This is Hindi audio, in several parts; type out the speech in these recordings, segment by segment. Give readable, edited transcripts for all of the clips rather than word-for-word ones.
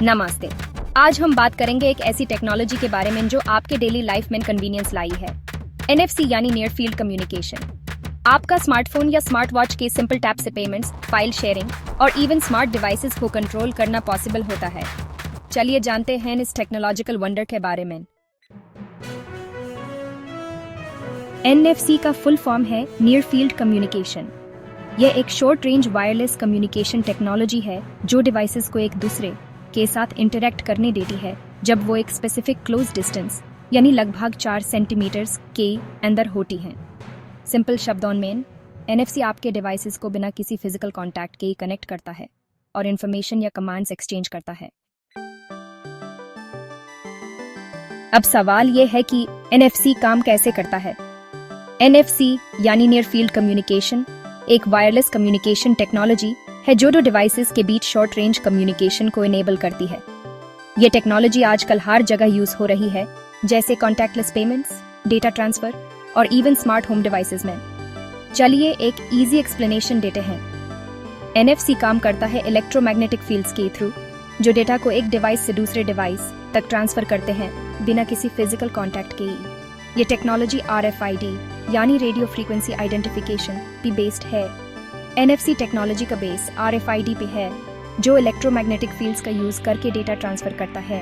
नमस्ते। आज हम बात करेंगे एक ऐसी टेक्नोलॉजी के बारे में जो आपके डेली लाइफ में कन्वीनियंस लाई है। एनएफसी यानी नियर फील्ड कम्युनिकेशन। आपका स्मार्टफोन या स्मार्ट वॉच के सिंपल टैप से पेमेंट्स, फाइल शेयरिंग और इवन स्मार्ट डिवाइसेस को कंट्रोल करना पॉसिबल होता है। चलिए जानते हैं इस टेक्नोलॉजिकल वंडर के बारे में। एनएफसी का फुल फॉर्म है नियर फील्ड कम्युनिकेशन। यह एक short range wireless communication technology है जो डिवाइसेस को एक दूसरे के साथ इंटरैक्ट करने देती है जब वो एक स्पेसिफिक क्लोज डिस्टेंस यानी लगभग 4 सेंटीमीटर के अंदर होती हैं। सिंपल शब्दों में एनएफसी आपके डिवाइसेस को बिना किसी फिजिकल कांटेक्ट के कनेक्ट करता है और इंफॉर्मेशन या कमांड्स एक्सचेंज करता है। अब सवाल ये है कि एनएफसी काम कैसे करता है। एनएफसी यानी नियर फील्ड कम्युनिकेशन एक वायरलेस कम्युनिकेशन टेक्नोलॉजी है जो दो डिवाइसेस के बीच शॉर्ट रेंज कम्युनिकेशन को इनेबल करती है। ये टेक्नोलॉजी आजकल हर जगह यूज हो रही है, जैसे कॉन्टैक्टलेस पेमेंट्स, डेटा ट्रांसफर और इवन स्मार्ट होम डिवाइसेस में। चलिए एक इजी एक्सप्लेनेशन देते हैं। एनएफसी काम करता है इलेक्ट्रोमैग्नेटिक फील्ड्स के थ्रू, जो डेटा को एक डिवाइस से दूसरे डिवाइस तक ट्रांसफर करते हैं बिना किसी फिजिकल कॉन्टैक्ट के। ये टेक्नोलॉजी आरएफआईडी यानी रेडियो फ्रीक्वेंसी आइडेंटिफिकेशन पे बेस्ड है। एनएफसी टेक्नोलॉजी का बेस आरएफआईडी पे है, जो इलेक्ट्रोमैग्नेटिक फील्ड्स का यूज करके डेटा ट्रांसफर करता है।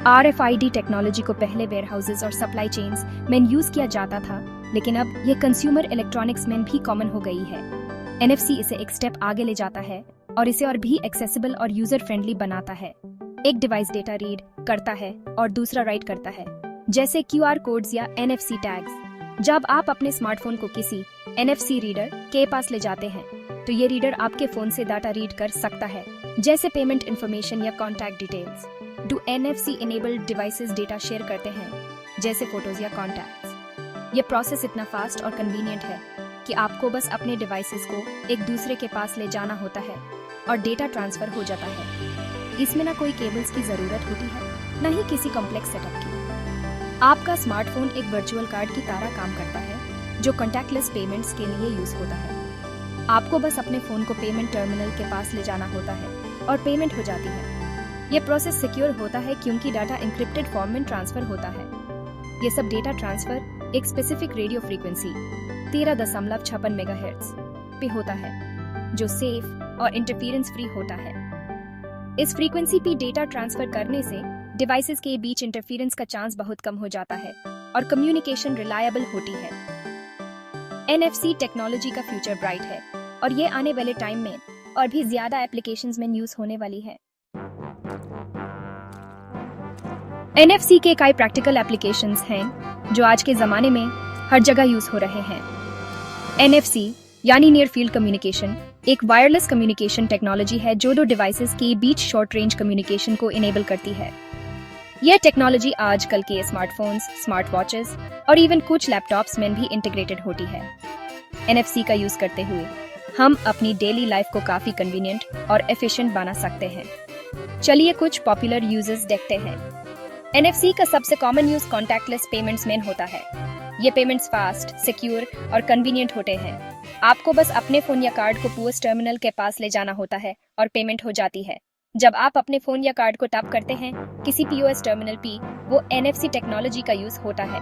आरएफआईडी टेक्नोलॉजी को पहले वेयरहाउसेस और सप्लाई चेन्स में यूज किया जाता था, लेकिन अब ये कंज्यूमर इलेक्ट्रॉनिक्स में भी कॉमन हो गई है। एनएफसी इसे एक स्टेप आगे ले जाता है और इसे और भी एक्सेसिबल और यूजर फ्रेंडली बनाता है। एक डिवाइस डेटा रीड करता है और दूसरा राइट करता है, जैसे क्यूआर कोड्स या एनएफसी टैग्स। जब आप अपने स्मार्टफोन को किसी एनएफसी रीडर के पास ले जाते हैं, तो ये रीडर आपके फोन से डाटा रीड कर सकता है, जैसे पेमेंट इंफॉर्मेशन या कॉन्टैक्ट डिटेल्स। दो NFC enabled devices data share करते हैं, जैसे फोटोज या कॉन्टैक्ट्स। ये प्रोसेस इतना फास्ट और कन्वीनियंट है कि आपको बस अपने डिवाइसेस को एक दूसरे के पास ले जाना होता है और डेटा ट्रांसफर हो जाता है। इसमें ना कोई केबल्स की जरूरत होती है, न ही किसी कॉम्प्लेक्स सेटअप की। आपका स्मार्टफोन एक वर्चुअल कार्ड की तरह काम करता है, जो कॉन्टैक्टलेस पेमेंट्स के लिए यूज होता है। आपको बस अपने फोन को पेमेंट टर्मिनल के पास ले जाना होता है और पेमेंट हो जाती है। ये प्रोसेस सिक्योर होता है क्योंकि डाटा इंक्रिप्टेड फॉर्म में ट्रांसफर होता है। ये सब डेटा ट्रांसफर एक स्पेसिफिक रेडियो फ्रीक्वेंसी 13.56 मेगाहर्ट्ज पे होता है, जो सेफ और इंटरफेरेंस फ्री होता है। इस फ्रीक्वेंसी पे डेटा ट्रांसफर करने से डिवाइसेस के बीच इंटरफेरेंस का चांस बहुत कम हो जाता है और कम्युनिकेशन रिलायबल होती है। एनएफसी टेक्नोलॉजी का फ्यूचर ब्राइट है और ये आने वाले टाइम में और भी ज्यादा एप्लीकेशंस में यूज होने वाली है। एनएफसी के कई प्रैक्टिकल एप्लीकेशंस हैं जो आज के जमाने में हर जगह यूज हो रहे हैं। एनएफसी यानी नियर फील्ड कम्युनिकेशन एक वायरलेस कम्युनिकेशन टेक्नोलॉजी है जो दो डिवाइसेस के बीच शॉर्ट रेंज कम्युनिकेशन को इनेबल करती है। यह टेक्नोलॉजी आजकल के स्मार्टफोन्स, स्मार्ट वॉचेस और इवन कुछ लैपटॉप्स में भी इंटीग्रेटेड होती है। एनएफसी का यूज करते हुए हम अपनी डेली लाइफ को काफी कन्वीनियंट और एफिशिएंट बना सकते हैं। चलिए कुछ पॉपुलर यूजेस देखते हैं। एनएफसी का सबसे कॉमन यूज कॉन्टैक्टलेस पेमेंट्स में होता है। ये पेमेंट्स फास्ट, सिक्योर और कन्वीनियंट होते हैं। आपको बस अपने फोन या कार्ड को पीओएस टर्मिनल के पास ले जाना होता है और पेमेंट हो जाती है। जब आप अपने फोन या कार्ड को टैप करते हैं किसी पीओएस टर्मिनल पे, वो एनएफसी टेक्नोलॉजी का यूज होता है।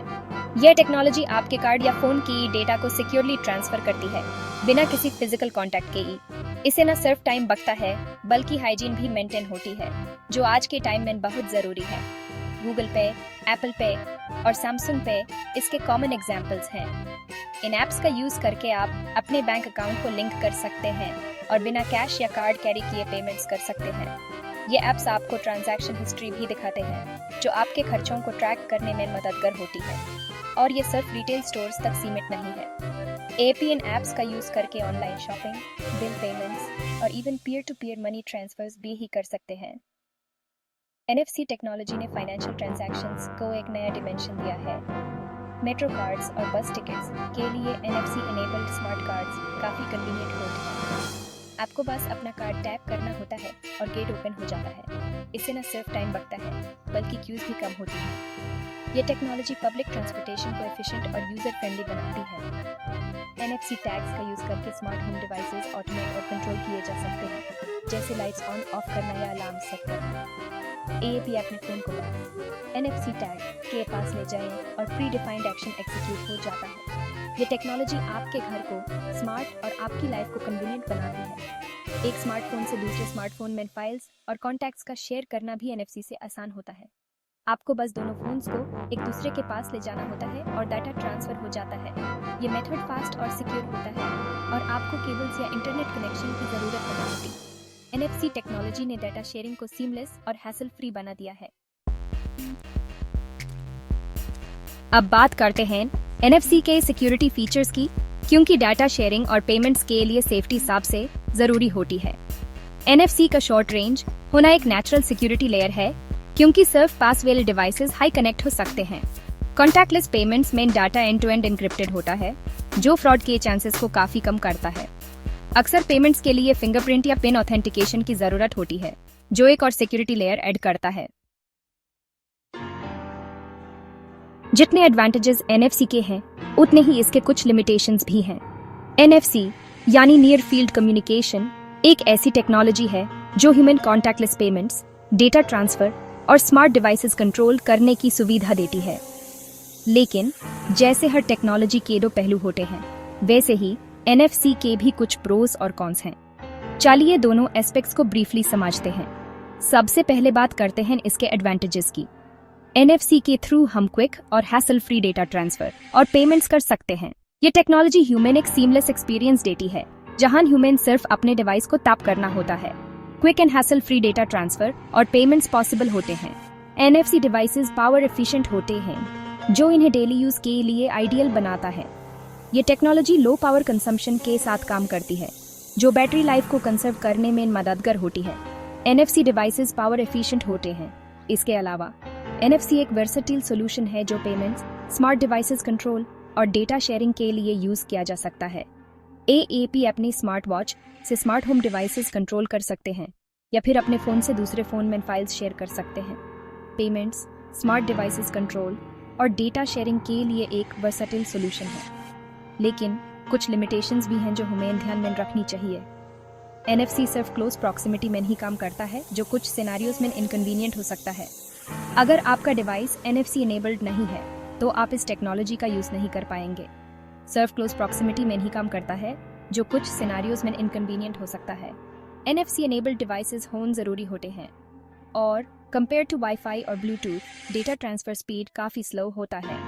यह टेक्नोलॉजी आपके कार्ड या फोन की डेटा को सिक्योरली ट्रांसफर करती है बिना किसी फिजिकल कांटेक्ट के। इससे न सिर्फ टाइम बचता है बल्कि हाइजीन भी मेंटेन होती है, जो आज के टाइम में बहुत जरूरी है। गूगल पे, एप्पल पे और सैमसंग पे इसके कॉमन एग्जाम्पल्स हैं। इन एप्स का यूज करके आप अपने बैंक अकाउंट को लिंक कर सकते हैं और बिना कैश या कार्ड कैरी किए पेमेंट्स कर सकते हैं। ये एप्स आपको ट्रांजैक्शन हिस्ट्री भी दिखाते हैं, जो आपके खर्चों को ट्रैक करने में मददगार होती है। और ये सिर्फ रिटेल स्टोर्स तक सीमित नहीं है। एपीएन एप्स का यूज करके ऑनलाइन शॉपिंग, बिल पेमेंट्स और even peer to peer money transfers भी कर सकते हैं। एनएफसी टेक्नोलॉजी ने फाइनेंशियल ट्रांजैक्शंस को एक नया डिमेंशन दिया है। मेट्रो कार्ड्स और बस टिकट्स के लिए एनएफसी इनेबल्ड स्मार्ट कार्ड्स काफी कन्वीनियंट होते हैं। आपको बस अपना कार्ड टैप करना होता है और गेट ओपन हो जाता है। इससे न सिर्फ टाइम बचता है बल्कि क्यूज भी कम होती है। ये टेक्नोलॉजी पब्लिक ट्रांसपोर्टेशन को एफिशिएंट और यूजर फ्रेंडली बनाती है। एनएफसी टैग्स का यूज करके स्मार्ट होम डिवाइसेस ऑटोमेट और कंट्रोल किए जा सकते हैं, जैसे लाइट्स ऑन ऑफ करना या अलार्म सेट करना। एएपी अपने फोन को एनएफसी टैग के पास ले जाएं और प्री डिफाइंड एक्शन एग्जीक्यूट हो जाता है। ये टेक्नोलॉजी आपके घर को स्मार्ट और आपकी लाइफ को कन्वीनियंट बनाती है। एक स्मार्टफोन से दूसरे स्मार्टफोन में फाइल्स और कॉन्टैक्ट्स का शेयर करना भी एनएफसी से आसान होता है। आपको बस दोनों फोन्स को एक दूसरे के पास ले जाना होता है और डाटा ट्रांसफर हो जाता है। ये मेथड फास्ट और सिक्योर होता है और आपको केबल्स या इंटरनेट कनेक्शन की जरूरत नहीं होती। एनएफसी टेक्नोलॉजी ने डाटा शेयरिंग को सीमलेस और हैसल फ्री बना दिया है। अब बात करते हैं एनएफसी के सिक्योरिटी फीचर्स की, क्योंकि डाटा शेयरिंग और पेमेंट्स के लिए सेफ्टी सबसे जरूरी होती है। एनएफसी का शॉर्ट रेंज होना एक नेचुरल सिक्योरिटी लेयर है, क्योंकि सिर्फ पास वाले डिवाइसेस हाई कनेक्ट हो सकते हैं। कॉन्टैक्टलेस पेमेंट्स में data end to end encrypted होता है, जो फ्रॉड के चांसेस को काफी कम करता है। अक्सर पेमेंट्स के लिए फिंगरप्रिंट या पिन ऑथेंटिकेशन की जरूरत होती है, जो एक और सिक्योरिटी लेयर ऐड करता है। जितने एडवांटेजेस एनएफसी के हैं, उतने ही इसके कुछ लिमिटेशंस भी हैं। एनएफसी यानी नियर फील्ड कम्युनिकेशन एक ऐसी टेक्नोलॉजी है जो human contactless payments, data transfer और स्मार्ट डिवाइसेस कंट्रोल करने की सुविधा देती है। लेकिन जैसे हर टेक्नोलॉजी के दो पहलू होते हैं, वैसे ही एनएफसी के भी कुछ प्रोस और कॉन्स हैं। चलिए दोनों एस्पेक्ट्स को ब्रीफली समझते हैं। सबसे पहले बात करते हैं इसके एडवांटेजेस की। एनएफसी के थ्रू हम क्विक और हैसल फ्री डेटा ट्रांसफर और पेमेंट्स कर सकते हैं। ये टेक्नोलॉजी ह्यूमन एक सीमलेस एक्सपीरियंस देती है, जहां ह्यूमन सिर्फ अपने डिवाइस को टैप करना होता है। Quick and hassle free data transfer और पेमेंट्स पॉसिबल होते हैं। एनएफसी डिवाइसेस पावर एफिशिएंट होते हैं, जो इन्हें डेली यूज के लिए आइडियल बनाता है। ये टेक्नोलॉजी लो पावर कंजम्पशन के साथ काम करती है, जो बैटरी लाइफ को कंजर्व करने में मददगार होती है। एनएफसी डिवाइसेस पावर एफिशिएंट होते हैं। इसके अलावा एनएफसी एक वर्सेटाइल सॉल्यूशन है जो पेमेंट्स, स्मार्ट डिवाइसेस कंट्रोल और डेटा शेयरिंग के लिए यूज किया जा सकता है। एएपी अपनी स्मार्ट वॉच से स्मार्ट होम डिवाइसेस कंट्रोल कर सकते हैं या फिर अपने फोन से दूसरे फोन में फाइल्स शेयर कर सकते हैं। पेमेंट्स, स्मार्ट डिवाइसेस कंट्रोल और डेटा शेयरिंग के लिए एक वर्सेटाइल सॉल्यूशन है, लेकिन कुछ लिमिटेशंस भी हैं जो हमें ध्यान में रखनी चाहिए। एनएफसी सिर्फ क्लोज प्रॉक्सिमिटी में ही काम करता है, जो कुछ सिनेरियोज में इनकन्वीनियंट हो सकता है। अगर आपका डिवाइस एनएफसी इनेबल्ड नहीं है, तो आप इस टेक्नोलॉजी का यूज नहीं कर पाएंगे। सिर्फ क्लोज प्रॉक्सिमिटी में ही काम करता है, जो कुछ सिनेरियोज में इनकन्वीनियंट हो सकता है। एनएफसी इनेबल्ड डिवाइसेस होने जरूरी होते हैं, और कंपेयर टू वाईफाई और ब्लूटूथ डेटा ट्रांसफर स्पीड काफी स्लो होता है।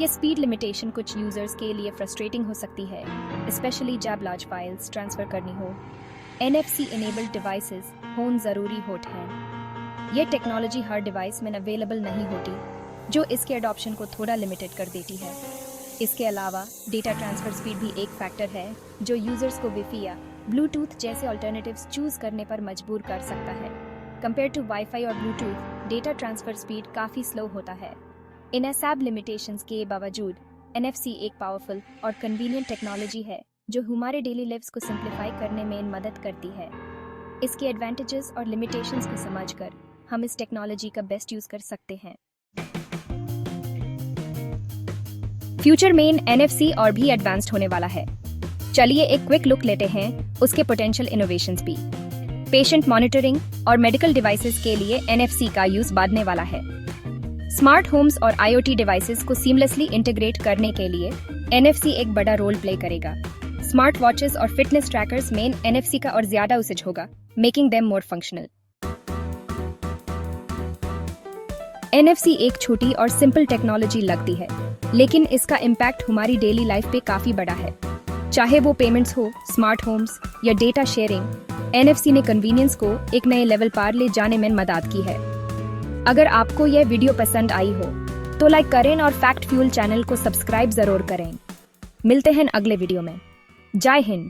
यह स्पीड लिमिटेशन कुछ यूजर्स के लिए फ्रस्ट्रेटिंग हो सकती है, स्पेशली जब लार्ज फाइल्स ट्रांसफर करनी हो। एनएफसी इनेबल्ड डिवाइसेस होने जरूरी होते हैं। यह टेक्नोलॉजी हर डिवाइस में अवेलेबल नहीं होती, जो इसके अडॉप्शन को थोड़ा लिमिटेड कर देती है। इसके अलावा डेटा ट्रांसफर स्पीड भी एक फैक्टर है, जो यूजर्स को वाईफाई या ब्लूटूथ जैसे अल्टरनेटिव्स चूज करने पर मजबूर कर सकता है। कंपेयर टू वाईफाई और ब्लूटूथ डेटा ट्रांसफर स्पीड काफी स्लो होता है। इन सब लिमिटेशंस के बावजूद एनएफसी एक पावरफुल और कन्वीनियंट टेक्नोलॉजी है, जो हमारे डेली लाइफ्स को सिंप्लीफाई करने में मदद करती है। इसके एडवांटेजेस और लिमिटेशंस को समझकर हम इस टेक्नोलॉजी का बेस्ट यूज कर सकते हैं। फ्यूचर में एनएफसी और भी एडवांस्ड होने वाला है। चलिए एक क्विक लुक लेते हैं उसके पोटेंशियल इनोवेशंस भी। पेशेंट मॉनिटरिंग और मेडिकल डिवाइसेस के लिए एनएफसी का यूज बढ़ने वाला है। स्मार्ट होम्स और आईओटी डिवाइसेस को सीमलेसली इंटीग्रेट करने के लिए एनएफसी एक बड़ा रोल प्ले करेगा। स्मार्ट वॉचेस और फिटनेस ट्रैकर्स में एनएफसी का और ज्यादा यूसेज होगा, making them more functional. NFC एक छोटी और सिंपल टेक्नोलॉजी लगती है, लेकिन इसका इम्पैक्ट हमारी डेली लाइफ पे काफी बड़ा है। चाहे वो पेमेंट्स हो, स्मार्ट होम्स या डेटा शेयरिंग, एनएफसी ने कन्वीनियंस को एक नए लेवल पर ले जाने में मदद की है। अगर आपको यह वीडियो पसंद आई हो, तो लाइक करें और फैक्ट फ्यूल चैनल को सब्सक्राइब जरूर करें। मिलते हैं अगले वीडियो में। जय हिंद।